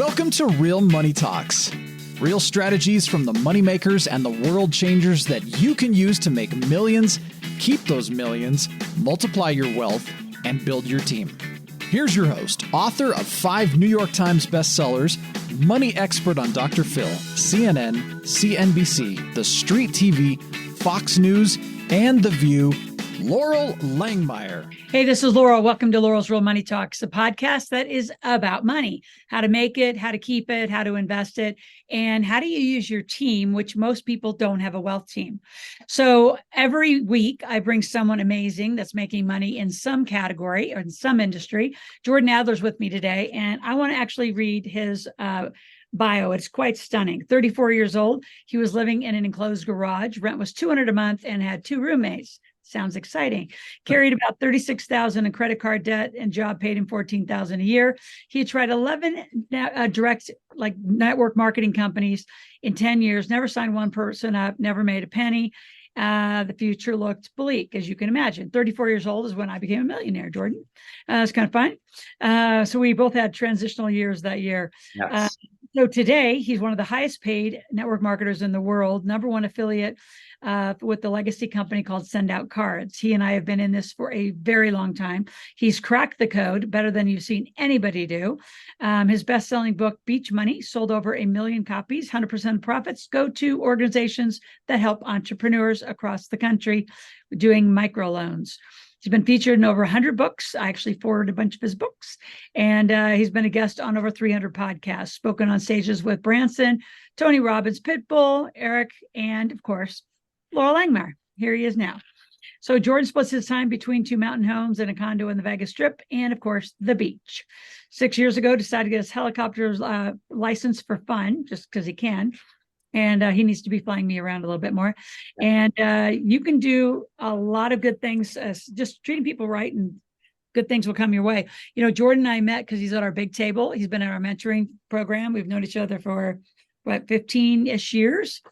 Welcome to Real Money Talks. Real strategies from the moneymakers and the world changers that you can use to make millions, keep those millions, multiply your wealth, and build your team. Here's your host, author of 5 New York Times bestsellers, money expert on Dr. Phil, CNN, CNBC, The Street TV, Fox News, and The View, Laurel Langmeyer. Hey, this is Laurel. Welcome to Laurel's Real Money Talks, a podcast that is about money, how to make it, how to keep it, how to invest it, and how do you use your team, which most people don't have a wealth team. So every week I bring someone amazing that's making money in some category or in some industry. Jordan Adler's with me today, and I want to actually read his bio. It's quite stunning. 34 years old. He was living in an enclosed garage. Rent was $200 a month and had 2 roommates. Sounds exciting. Carried about $36,000 in credit card debt and job paid him $14,000 a year. He had tried 11 direct network marketing companies in 10 years, never signed one person up, never made a penny. The future looked bleak, as you can imagine. 34 years old is when I became a millionaire, Jordan. It's kind of fun. So we both had transitional years that year. Yes. So today, he's one of the highest paid network marketers in the world, #1 affiliate with the legacy company called Send Out Cards. He and I have been in this for a very long time. He's cracked the code better than you've seen anybody do. His best-selling book, Beach Money, sold over 1 million copies. 100% profits go to organizations that help entrepreneurs across the country doing microloans. He's been featured in over 100 books. I actually forwarded a bunch of his books. And he's been a guest on over 300 podcasts, spoken on stages with Branson, Tony Robbins, Pitbull, Eric, and of course, Laurel Langmeyer. Here he is now. So Jordan splits his time between 2 mountain homes and a condo in the Vegas Strip and, of course, the beach. 6 years ago, decided to get his helicopter's license for fun, just because he can. And he needs to be flying me around a little bit more. And you can do a lot of good things, just treating people right, and good things will come your way. You know, Jordan and I met because he's at our big table. He's been in our mentoring program. We've known each other for, 15-ish years.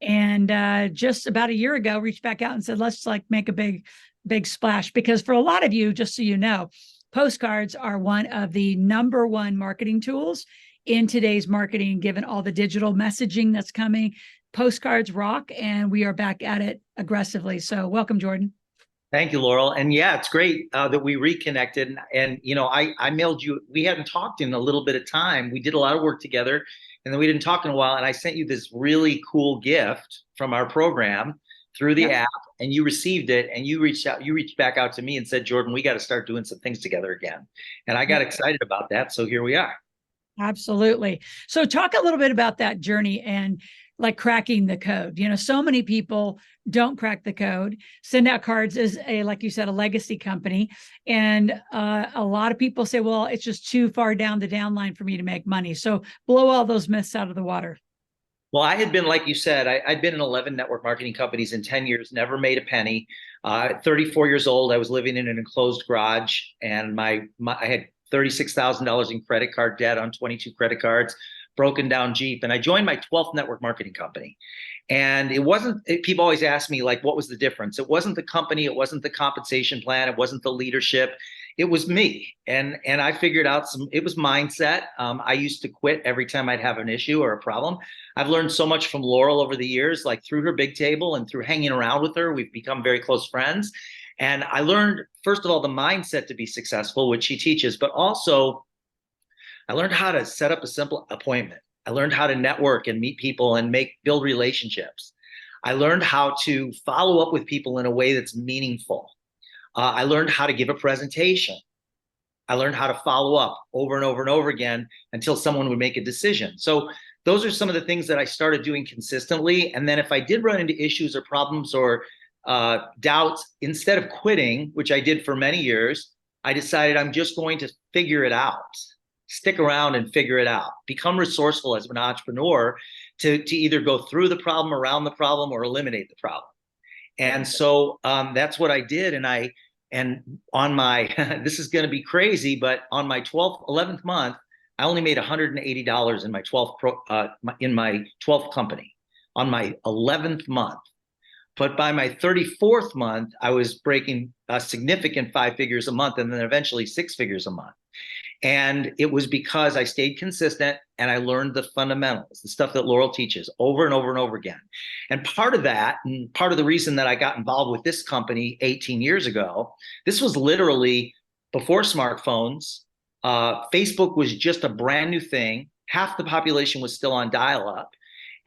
And just about a year ago, reached back out and said, let's make a big splash. Because for a lot of you, just so you know, postcards are one of the #1 marketing tools in today's marketing, given all the digital messaging that's coming. Postcards rock, and we are back at it aggressively. So welcome, Jordan. Thank you, Laurel. And yeah, it's great that we reconnected. And, you know, I mailed you, we hadn't talked in a little bit of time. We did a lot of work together, and then we didn't talk in a while. And I sent you this really cool gift from our program through the app, and you received it, and you reached back out to me and said, Jordan, we got to start doing some things together again. And I got excited about that. So here we are. Absolutely. So talk a little bit about that journey and cracking the code. You know, so many people don't crack the code. Send Out Cards is like you said, a legacy company. And a lot of people say, well, it's just too far down the downline for me to make money. So blow all those myths out of the water. Well, I had been, like you said, I'd been in 11 network marketing companies in 10 years, never made a penny. At 34 years old, I was living in an enclosed garage, and I had $36,000 in credit card debt on 22 credit cards, broken down Jeep. And I joined my 12th network marketing company. And people always ask me, what was the difference? It wasn't the company. It wasn't the compensation plan. It wasn't the leadership. It was me. And I figured out it was mindset. I used to quit every time I'd have an issue or a problem. I've learned so much from Laurel over the years, through her big table and through hanging around with her. We've become very close friends. And I learned, first of all, the mindset to be successful, which she teaches, but also I learned how to set up a simple appointment. I learned how to network and meet people and build relationships. I learned how to follow up with people in a way that's meaningful. I learned how to give a presentation. I learned how to follow up over and over and over again until someone would make a decision. So those are some of the things that I started doing consistently. And then if I did run into issues or problems or doubts, instead of quitting, which I did for many years, I decided I'm just going to figure it out. Stick around and figure it out. Become resourceful as an entrepreneur to either go through the problem, around the problem, or eliminate the problem. And so that's what I did. And on my this is going to be crazy, but on my 11th month, I only made $180 in my 12th company on my 11th month. But by my 34th month, I was breaking a significant 5 figures a month, and then eventually 6 figures a month. And it was because I stayed consistent and I learned the fundamentals, the stuff that Laurel teaches over and over and over again. And part of that, and part of the reason that I got involved with this company 18 years ago, this was literally before smartphones. Facebook was just a brand new thing. Half the population was still on dial-up.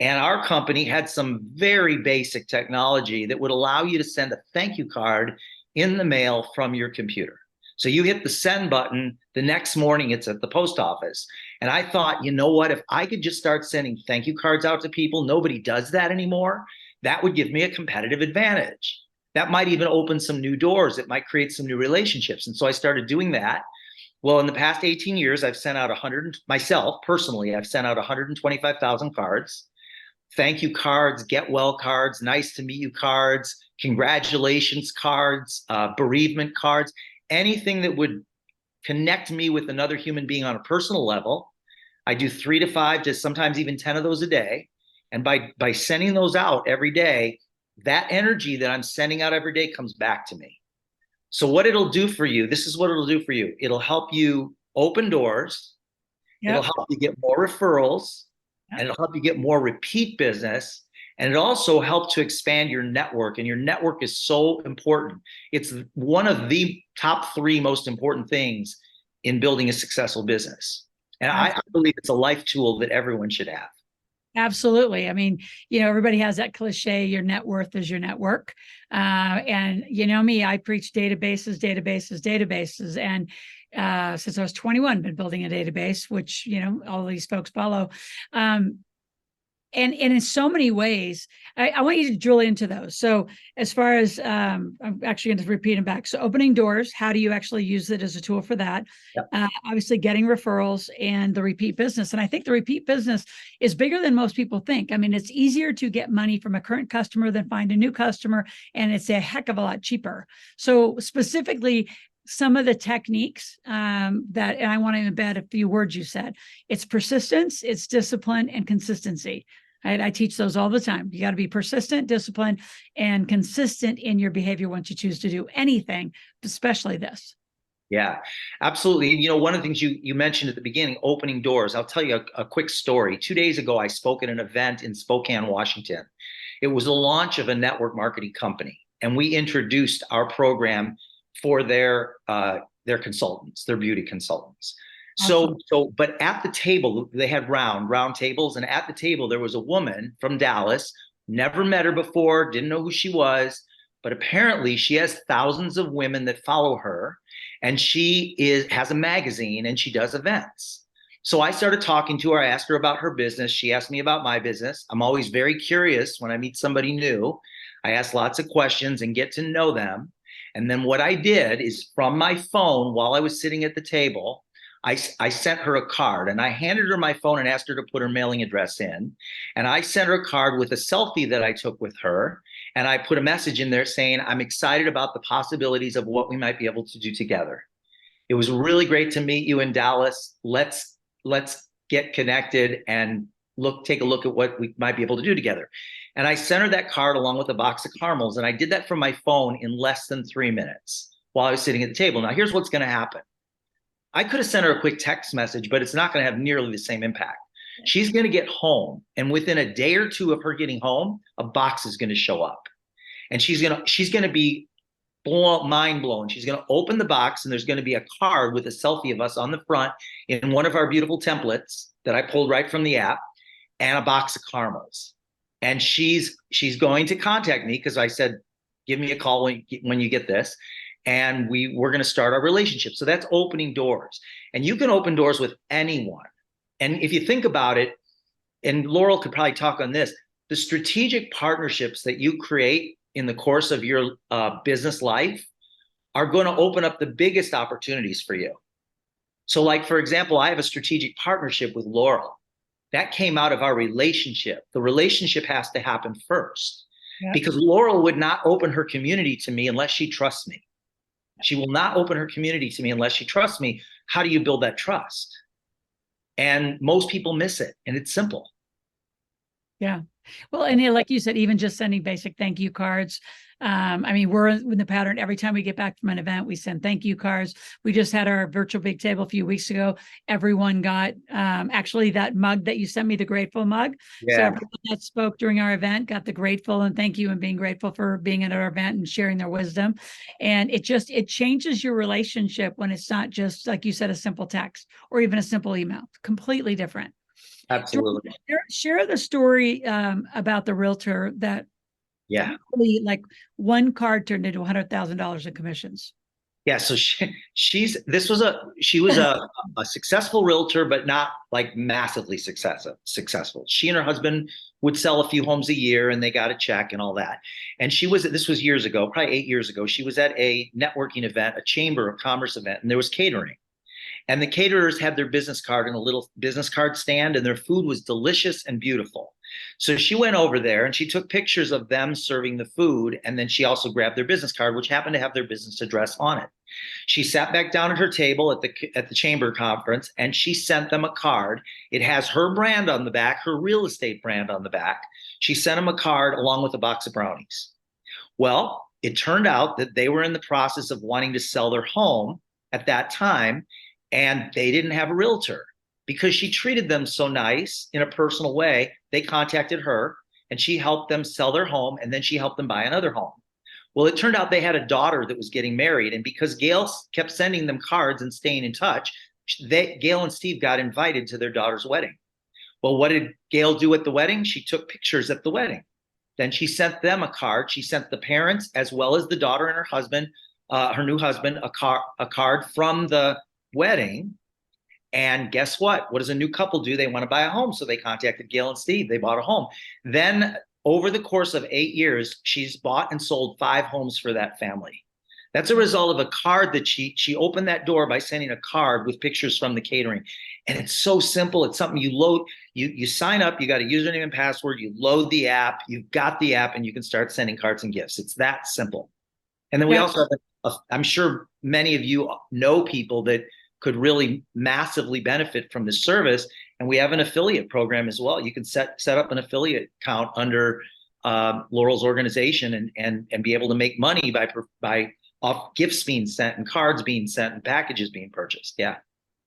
And our company had some very basic technology that would allow you to send a thank you card in the mail from your computer. So you hit the send button, the next morning it's at the post office. And I thought, you know what, if I could just start sending thank you cards out to people, nobody does that anymore, that would give me a competitive advantage. That might even open some new doors. It might create some new relationships. And so I started doing that. Well, in the past 18 years, I've sent out myself personally, I've sent out 125,000 cards, thank you cards, get well cards, nice to meet you cards, congratulations cards, bereavement cards, anything that would connect me with another human being on a personal level. I do 3 to 5 to sometimes even 10 of those a day. And by sending those out every day, that energy that I'm sending out every day comes back to me. So what it'll do for you, this is what it'll do for you. It'll help you open doors. Yep. It'll help you get more referrals. Yep. And it'll help you get more repeat business. And it also helps to expand your network. And your network is so important. It's one of the top 3 most important things in building a successful business. And I believe it's a life tool that everyone should have. Absolutely. I mean, everybody has that cliche, your net worth is your network. And me, I preach databases, databases, databases. And since I was 21, been building a database, which, all these folks follow. And in so many ways, I want you to drill into those. So as far as, I'm actually going to repeat them back. So opening doors, how do you actually use it as a tool for that? Yep. Obviously getting referrals and the repeat business. And I think the repeat business is bigger than most people think. I mean, it's easier to get money from a current customer than find a new customer. And it's a heck of a lot cheaper. So specifically, some of the techniques and I want to embed a few words you said. It's persistence, it's discipline, and consistency. I teach those all the time. You got to be persistent, disciplined, and consistent in your behavior once you choose to do anything, especially this. Yeah, absolutely. One of the things you mentioned at the beginning, opening doors. I'll tell you a quick story. 2 days ago, I spoke at an event in Spokane, Washington. It was a launch of a network marketing company, and we introduced our program for their consultants, their beauty consultants. Awesome. But at the table, they had round tables, and at the table, there was a woman from Dallas, never met her before, didn't know who she was, but apparently she has thousands of women that follow her, and she has a magazine and she does events. So I started talking to her. I asked her about her business. She asked me about my business. I'm always very curious when I meet somebody new. I ask lots of questions and get to know them. And then what I did is from my phone while I was sitting at the table, I sent her a card, and I handed her my phone and asked her to put her mailing address in. And I sent her a card with a selfie that I took with her. And I put a message in there saying, I'm excited about the possibilities of what we might be able to do together. It was really great to meet you in Dallas. Let's get connected and take a look at what we might be able to do together. And I sent her that card along with a box of caramels. And I did that from my phone in less than 3 minutes while I was sitting at the table. Now, here's what's going to happen. I could have sent her a quick text message, but it's not going to have nearly the same impact. She's going to get home, and within a day or two of her getting home, a box is going to show up. And she's going to be mind blown. She's going to open the box, and there's going to be a card with a selfie of us on the front in one of our beautiful templates that I pulled right from the app, and a box of caramels. And she's going to contact me because I said, give me a call when you get this. And we're going to start our relationship. So that's opening doors. And you can open doors with anyone. And if you think about it, and Laurel could probably talk on this, the strategic partnerships that you create in the course of your business life are going to open up the biggest opportunities for you. So like, for example, I have a strategic partnership with Laurel. That came out of our relationship. The relationship has to happen first. Yep. Because Laurel would not open her community to me unless she trusts me. She will not open her community to me unless she trusts me. How do you build that trust? And most people miss it, and it's simple. Yeah, Well, and like you said, even just sending basic thank you cards. I mean, we're in the pattern. Every time we get back from an event, we send thank you cards. We just had our virtual big table a few weeks ago. Everyone got actually that mug that you sent me, the grateful mug. So Yeah, everyone that spoke during our event got the grateful and thank you and being grateful for being at our event and sharing their wisdom. And it changes your relationship when it's not just, like you said, a simple text or even a simple email. Completely different. absolutely. Share the story about the realtor that Yeah. really, like, one card turned into $100,000 in commissions. Yeah, so she was a successful realtor, but not like massively successful. She and her husband would sell a few homes a year, and they got a check and all that. And this was years ago, probably 8 years ago. She was at a networking event, a chamber of commerce event, and there was catering. And the caterers had their business card in a little business card stand, and their food was delicious and beautiful. So she went over there and she took pictures of them serving the food. And then she also grabbed their business card, which happened to have their business address on it. She sat back down at her table at the chamber conference, and she sent them a card. It has her brand on the back, her real estate brand on the back. She sent them a card along with a box of brownies. Well, it turned out that they were in the process of wanting to sell their home at that time, and they didn't have a realtor. Because she treated them so nice in a personal way, they contacted her and she helped them sell their home, and then she helped them buy another home. Well, it turned out they had a daughter that was getting married, and because Gail kept sending them cards and staying in touch, Gail and Steve got invited to their daughter's wedding. Well, what did Gail do at the wedding? She took pictures at the wedding. Then she sent them a card. She sent the parents as well as the daughter and her husband, her new husband, a card from the wedding. And guess what? What does a new couple do? They want to buy a home. So they contacted Gail and Steve. They bought a home. Then over the course of 8 years, she's bought and sold 5 homes for that family. That's a result of a card that she opened that door by sending a card with pictures from the catering. And it's so simple. It's something you load, you sign up, you got a username and password, you load the app, you've got the app, and you can start sending cards and gifts. It's that simple. And then we also have, I'm sure many of you know people that could really massively benefit from this service. And we have an affiliate program as well. You can set up an affiliate account under Laurel's organization and be able to make money by off gifts being sent and cards being sent and packages being purchased. Yeah.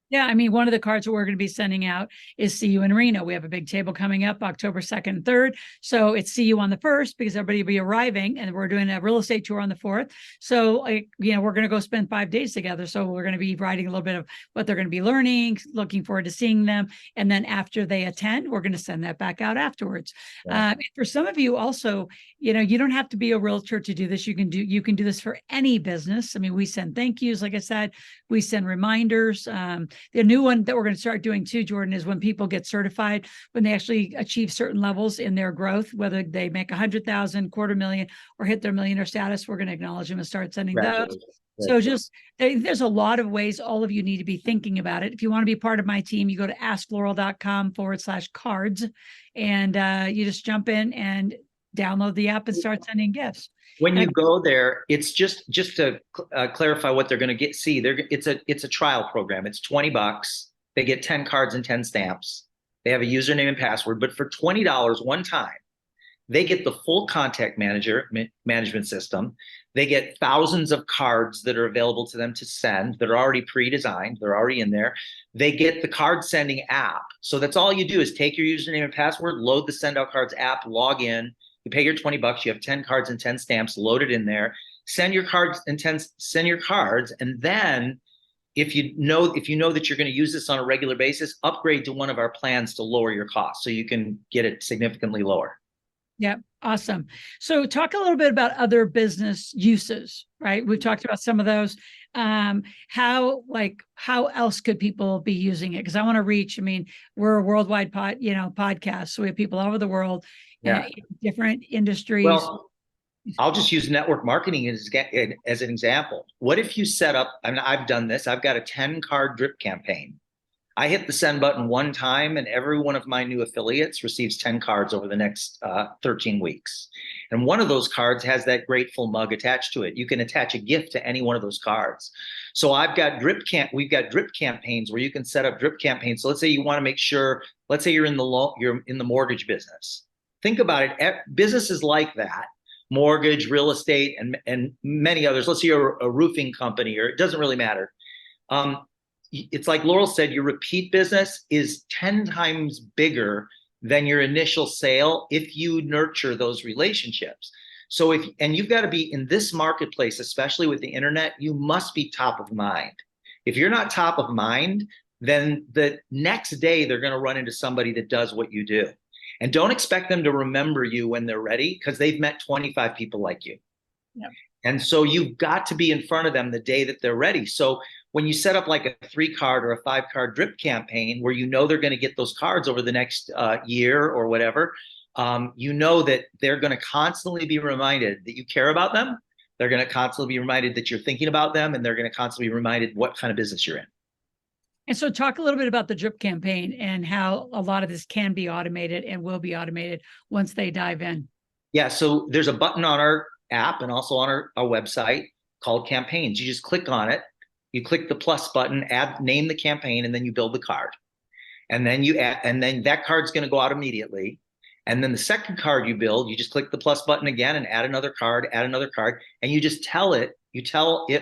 Yeah, I mean, one of the cards that we're going to be sending out is See You in Reno. We have a big table coming up October 2nd and 3rd. So it's See You on the 1st because everybody will be arriving, and we're doing a real estate tour on the 4th. So, we're going to go spend 5 days together. So we're going to be writing a little bit of what they're going to be learning, looking forward to seeing them. And then after they attend, we're going to send that back out afterwards. Yeah. For some of you also, you don't have to be a realtor to do this. You can do this for any business. I mean, we send thank yous, like I said, we send reminders. The new one that we're going to start doing too, Jordan, is when people get certified, when they actually achieve certain levels in their growth, whether they make 100,000, 250,000, or hit their millionaire status, we're going to acknowledge them and start sending those. So there's a lot of ways all of you need to be thinking about it. If you want to be part of my team, you go to asklaurel.com/cards, and you just jump in and download the app and start sending gifts. When you go there, it's just to clarify what they're going to see. It's a trial program. It's $20. They get 10 cards and 10 stamps. They have a username and password. But for $20 one time, they get the full contact management system. They get thousands of cards that are available to them to send that are already pre-designed. They're already in there. They get the card sending app. So that's all you do is take your username and password, load the Send Out Cards app, log in. You pay your $20, you have 10 cards and 10 stamps loaded in there. Send your cards, and then if you know that you're going to use this on a regular basis, upgrade to one of our plans to lower your costs so you can get it significantly lower. Yeah, awesome. So talk a little bit about other business uses, right? We've talked about some of those. How else could people be using it? Because I want to reach, we're a worldwide podcast. So we have people all over the world. In different industries. Well, I'll just use network marketing as an example. What if you set up, I've done this, I've got a 10-card drip campaign. I hit the send button one time, and every one of my new affiliates receives 10 cards over the next 13 weeks. And one of those cards has that grateful mug attached to it. You can attach a gift to any one of those cards. So we've got drip campaigns where you can set up drip campaigns. So let's say you want to make sure, let's say you're in the mortgage business. think about it. Businesses like that, mortgage, real estate, and many others. Let's say you're a roofing company, or it doesn't really matter. It's like Laurel said, your repeat business is 10 times bigger than your initial sale if you nurture those relationships. So and you've got to be in this marketplace, especially with the internet, you must be top of mind. If you're not top of mind, then the next day they're going to run into somebody that does what you do. And don't expect them to remember you when they're ready, because they've met 25 people like you. Yep. And so you've got to be in front of them the day that they're ready. So when you set up like a 3-card or a 5-card drip campaign where you know they're going to get those cards over the next year or whatever, you know that they're going to constantly be reminded that you care about them. They're going to constantly be reminded that you're thinking about them, and they're going to constantly be reminded what kind of business you're in. And so talk a little bit about the drip campaign and how a lot of this can be automated and will be automated once they dive in. Yeah, so there's a button on our app and also on our website called campaigns. You just click on it. You click the plus button, name the campaign, and then you build the card. And then then that card's going to go out immediately. And then the second card you build, you just click the plus button again and add another card, and you just tell it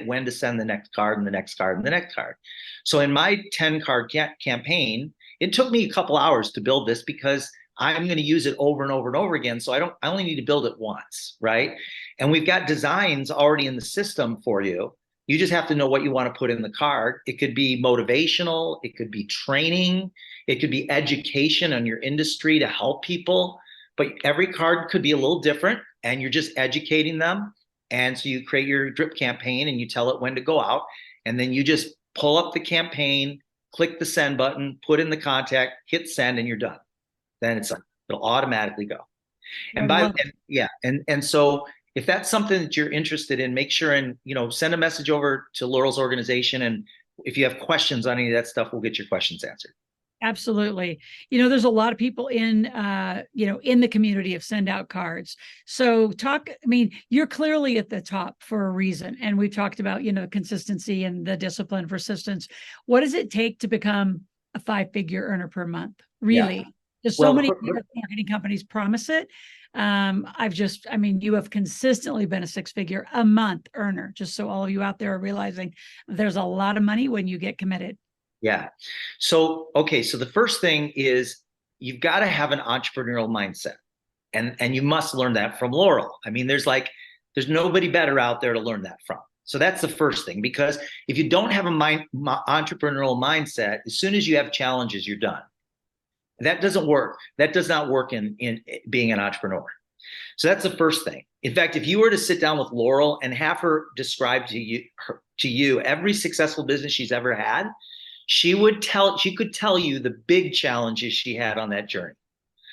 when to send the next card and the next card and the next card. So in my 10-card campaign, it took me a couple hours to build this because I'm going to use it over and over and over again. So I only need to build it once, right? And we've got designs already in the system for you. You just have to know what you want to put in the card. It could be motivational, it could be training, it could be education on your industry to help people, but every card could be a little different, and you're just educating them. And so you create your drip campaign and you tell it when to go out, and then you just pull up the campaign, click the send button, put in the contact, hit send, and you're done. Then it'll automatically go. And so if that's something that you're interested in, make sure and send a message over to Laurel's organization. And if you have questions on any of that stuff, we'll get your questions answered. Absolutely. There's a lot of people in, in the community of send out cards. So you're clearly at the top for a reason. And we've talked about, consistency and the discipline, persistence. What does it take to become a 5-figure earner per month? Really? Yeah. There's so many marketing companies promise it. You have consistently been a 6-figure a month earner, just so all of you out there are realizing there's a lot of money when you get committed. Yeah. So the first thing is you've got to have an entrepreneurial mindset, and you must learn that from Laurel. There's nobody better out there to learn that from. So that's the first thing, because if you don't have a entrepreneurial mindset, as soon as you have challenges, you're done. That doesn't work. That does not work in being an entrepreneur. So that's the first thing. In fact, if you were to sit down with Laurel and have her describe to you every successful business she's ever had, she could tell you the big challenges she had on that journey.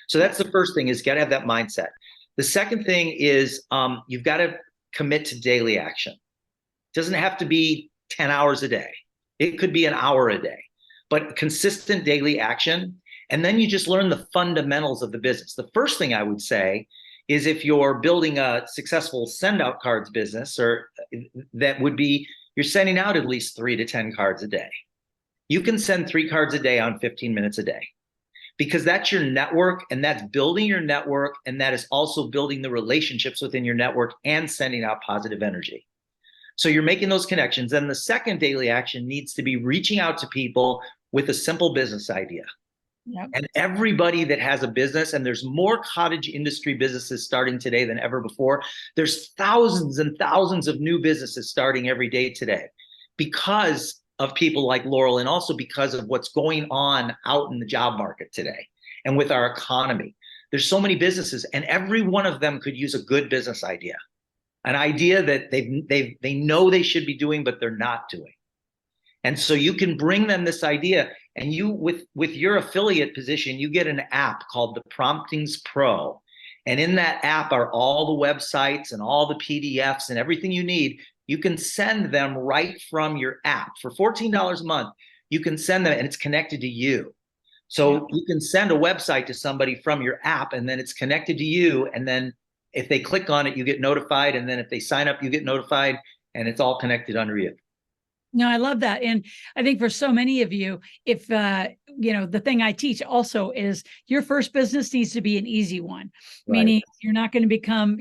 So that's the first thing, is got to have that mindset. The second thing is you've got to commit to daily action. It doesn't have to be 10 hours a day. It could be an hour a day, but consistent daily action. And then you just learn the fundamentals of the business. The first thing I would say is, if you're building a successful send out cards business, that would be, you're sending out at least 3 to 10 cards a day. You can send 3 cards a day on 15 minutes a day, because that's your network, and that's building your network. And that is also building the relationships within your network and sending out positive energy. So you're making those connections. And the second daily action needs to be reaching out to people with a simple business idea. Yep. And everybody that has a business, and there's more cottage industry businesses starting today than ever before. There's thousands and thousands of new businesses starting every day today, because of people like Laurel, and also because of what's going on out in the job market today and with our economy. There's so many businesses, and every one of them could use a good business idea, an idea that they know they should be doing, but they're not doing. And so you can bring them this idea, and you, with your affiliate position, you get an app called the Promptings Pro. And in that app are all the websites and all the PDFs and everything you need. You can send them right from your app for $14 a month. You can send them, and it's connected to you. So you can send a website to somebody from your app, and then it's connected to you. And then if they click on it, you get notified. And then if they sign up, you get notified, and it's all connected under you. No, I love that. And I think for so many of you, if, the thing I teach also is your first business needs to be an easy one, Right. meaning you're not going to become,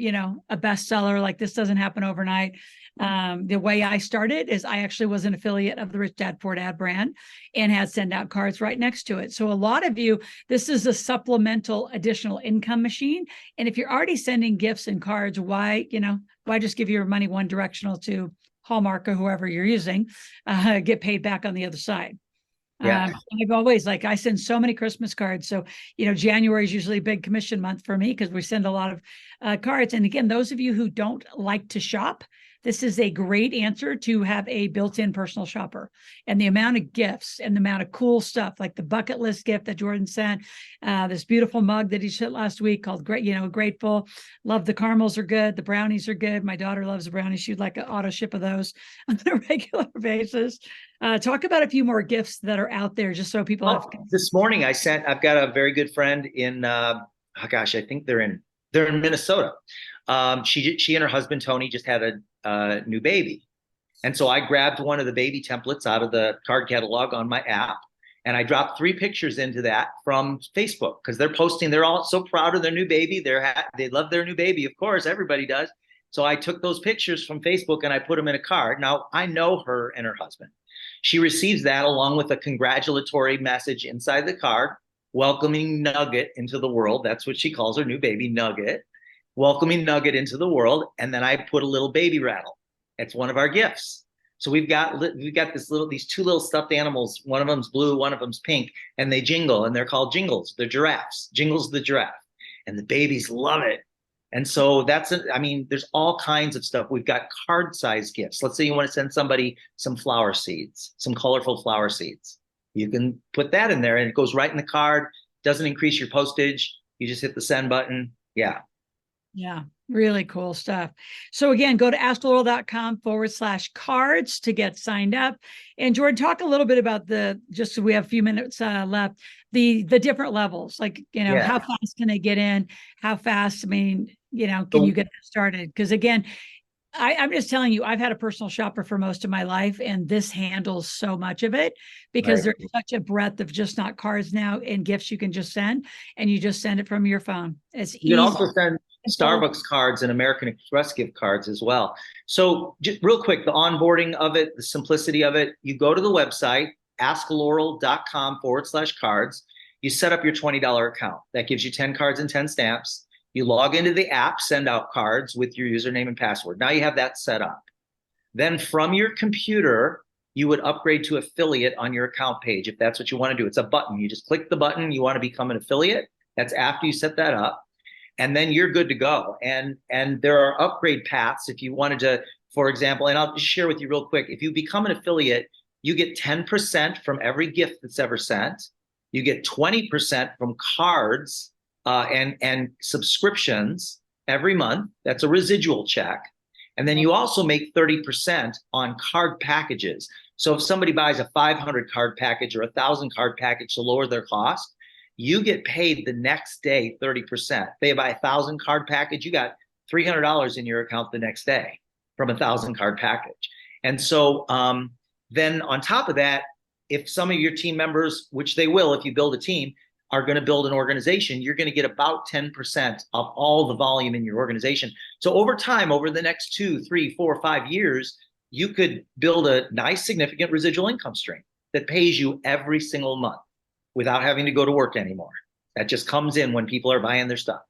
a bestseller. Like this doesn't happen overnight. The way I started is I actually was an affiliate of the Rich Dad Poor Dad brand and had send out cards right next to it. So a lot of you, this is a supplemental additional income machine. And if you're already sending gifts and cards, why just give your money one directional to Hallmark or whoever you're using, get paid back on the other side. Yeah. I've always I send so many Christmas cards. So, January is usually a big commission month for me because we send a lot of cards. And again, those of you who don't like to shop, this is a great answer to have a built-in personal shopper. And the amount of gifts and the amount of cool stuff, like the bucket list gift that Jordan sent, this beautiful mug that he sent last week called Grateful. Love the caramels are good. The brownies are good. My daughter loves the brownies. She'd like an auto ship of those on a regular basis. Talk about a few more gifts that are out there, just so people have. This morning I've got a very good friend in, I think they're in Minnesota. She and her husband, Tony, just had a new baby. And so I grabbed one of the baby templates out of the card catalog on my app. And I dropped 3 pictures into that from Facebook because they're posting. They're all so proud of their new baby. They love their new baby. Of course, everybody does. So I took those pictures from Facebook and I put them in a card. Now I know her and her husband. She receives that along with a congratulatory message inside the card, welcoming Nugget into the world. That's what she calls her new baby, Nugget, welcoming Nugget into the world. And then I put a little baby rattle. It's one of our gifts. So we've got these 2 little stuffed animals. One of them's blue, one of them's pink, and they jingle, and they're called Jingles. They're giraffes. Jingles the giraffe, and the babies love it. And so there's all kinds of stuff. We've got card size gifts. Let's say you want to send somebody some flower seeds, some colorful flower seeds. You can put that in there and it goes right in the card. Doesn't increase your postage. You just hit the send button. Yeah. Yeah, really cool stuff. So again, go to askloral.com/cards to get signed up. And Jordan, talk a little bit about just so we have a few minutes left, the different levels, like, how fast can they get in? How fast, can you get started? Because again, I'm just telling you, I've had a personal shopper for most of my life, and this handles so much of it because there's such a breadth of just not cards now and gifts you can just send, and you just send it from your phone. It's easy. You can also send Starbucks cards and American Express gift cards as well. So just real quick, the onboarding of it, the simplicity of it, you go to the website, asklaurel.com/cards. You set up your $20 account. That gives you 10 cards and 10 stamps. You log into the app, send out cards with your username and password. Now you have that set up. Then from your computer, you would upgrade to affiliate on your account page if that's what you want to do. It's a button. You just click the button. You want to become an affiliate. That's after you set that up. And then you're good to go. And there are upgrade paths if you wanted to, for example, and I'll just share with you real quick. If you become an affiliate, you get 10% from every gift that's ever sent. You get 20% from cards and subscriptions every month. That's a residual check. And then you also make 30% on card packages. So if somebody buys a 500 card package or 1,000 card package to lower their cost, you get paid the next day 30%. They buy a 1,000 card package, you got $300 in your account the next day from a 1,000 card package. And so then on top of that, if some of your team members, which they will if you build a team, are going to build an organization, you're going to get about 10% of all the volume in your organization. So over time, over the next 2, 3, 4, 5 years, you could build a nice, significant residual income stream that pays you every single month without having to go to work anymore. That just comes in when people are buying their stuff.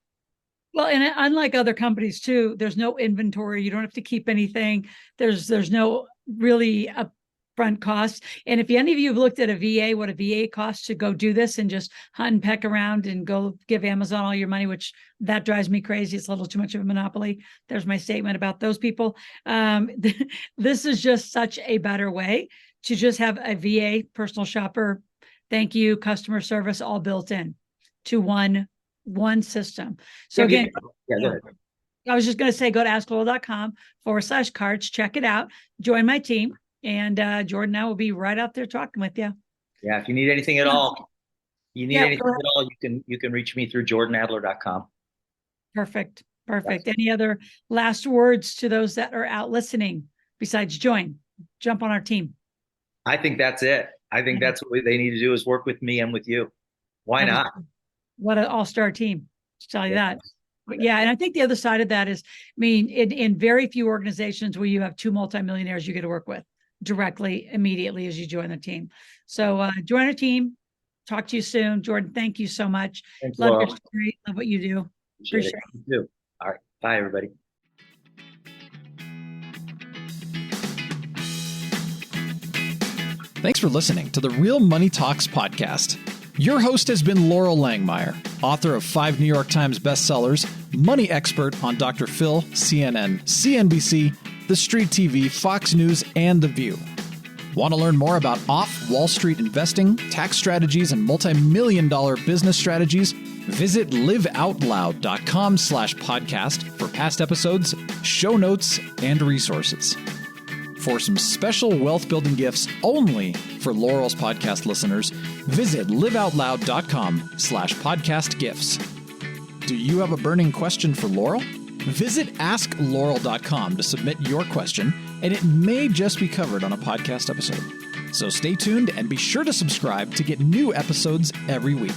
Well, and unlike other companies too, there's no inventory. You don't have to keep anything. There's no really upfront costs. And if any of you have looked at a VA, what a VA costs to go do this and just hunt and peck around and go give Amazon all your money, which that drives me crazy. It's a little too much of a monopoly. There's my statement about those people. This is just such a better way to just have a VA personal shopper, thank you, customer service, all built in to one system. So again, I was just going to say, go to askloral.com/cards, check it out, join my team. And Jordan and I will be right out there talking with you. Yeah, if you need anything at all, you can reach me through jordanadler.com. Perfect. Yes. Any other last words to those that are out listening besides jump on our team? I think that's it. I think that's what they need to do is work with me and with you. Why not? What an all-star team. To tell you that. But yeah, and I think the other side of that is, I mean, in very few organizations where you have two multimillionaires you get to work with directly, immediately as you join the team. So join our team. Talk to you soon. Jordan, thank you so much. Thanks, Love Laurel. your story. Love what you do. Appreciate it. You too. All right. Bye, everybody. Thanks for listening to the Real Money Talks podcast. Your host has been Laurel Langmeyer, author of 5 New York Times bestsellers, money expert on Dr. Phil, CNN, CNBC, The Street TV, Fox News, and The View. Want to learn more about off-Wall Street investing, tax strategies, and multi-million-dollar business strategies? Visit liveoutloud.com/podcast for past episodes, show notes, and resources. For some special wealth-building gifts only for Laurel's podcast listeners, visit liveoutloud.com/podcast gifts. Do you have a burning question for Laurel? Visit asklaurel.com to submit your question, and it may just be covered on a podcast episode. So stay tuned and be sure to subscribe to get new episodes every week.